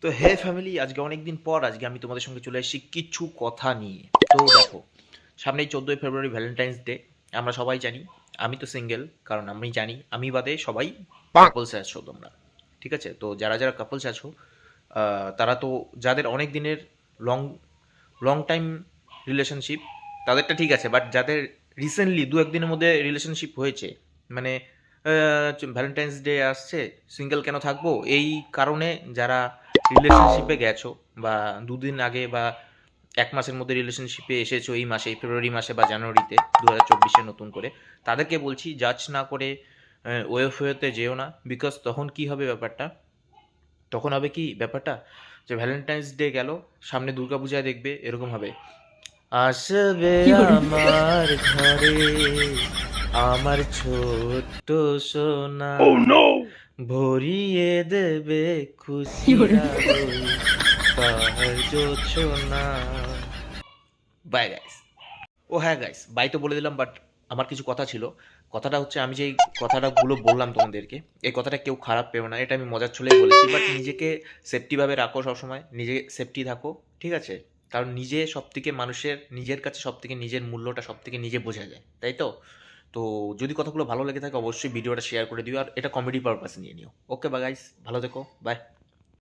তো হে ফ্যামিলি, আজকে অনেকদিন পর আজকে আমি তোমাদের সঙ্গে চলে এসেছি কিছু কথা নিয়ে। তো দেখো, সামনেই 14ই ফেব্রুয়ারি ভ্যালেন্টাইন্স ডে। আমরা সবাই জানি, আমি তো সিঙ্গেল, কারণ আমি জানি আমি বাদে সবাই কাপলস আছো তোমরা। ঠিক আছে, তো যারা যারা কাপলস আছো, তারা তো যাদের অনেক দিনের লং লং টাইম রিলেশনশিপ, তাদেরটা ঠিক আছে, বাট যাদের রিসেন্টলি দু একদিনের মধ্যে রিলেশনশিপ হয়েছে, মানে ভ্যালেন্টাইন্স ডে আসছে, সিঙ্গেল কেন থাকবো এই কারণে যারা রিলেশনশিপে গেছো, বা দুদিন আগে বা এক মাসের মধ্যে রিলেশনশিপে এসেছো, এই মাসে, এই ফেব্রুয়ারি মাসে বা জানুয়ারিতে 2024-এ নতুন করে, তাদেরকে বলছি জাজ না করে ওয়েতে যেও না। বিকজ তখন কি হবে ব্যাপারটা, তখন হবে কি ব্যাপারটা, যে ভ্যালেন্টাইন্স ডে গেল, সামনে দুর্গাপূজায় দেখবে এরকম হবে, আসবে আমার ঘরে আমার ছোট্ট সোনা, ভরিয়ে দেবে খুশির আলোয় পাহাড় জোছনা। Bye guys. ও হ্যাঁ গাইস, বাই তো বলে দিলাম, বাট আমার কিছু কথা ছিল। কথাটা হচ্ছে, আমি যে এই কথাটাগুলো বললাম তোমাদেরকে, এই কথাটা কেউ খারাপ পেও না, এটা আমি মজার ছলেই বলেছি, বাট নিজেকে সেফটিভাবে রাখো, সবসময় নিজে সেফটি থাকো, ঠিক আছে? কারণ নিজে সব থেকে, মানুষের নিজের কাছে সব থেকে নিজের মূল্যটা সব থেকে নিজে বোঝা যায়, তাই তো? তো যদি কথাগুলো ভালো লেগে থাকে, অবশ্যই ভিডিওটা শেয়ার করে দিও, আর এটা কমেডি পারপাস নিয়ে নিও। ওকে বা গাইস, ভালো থেকো, বাই।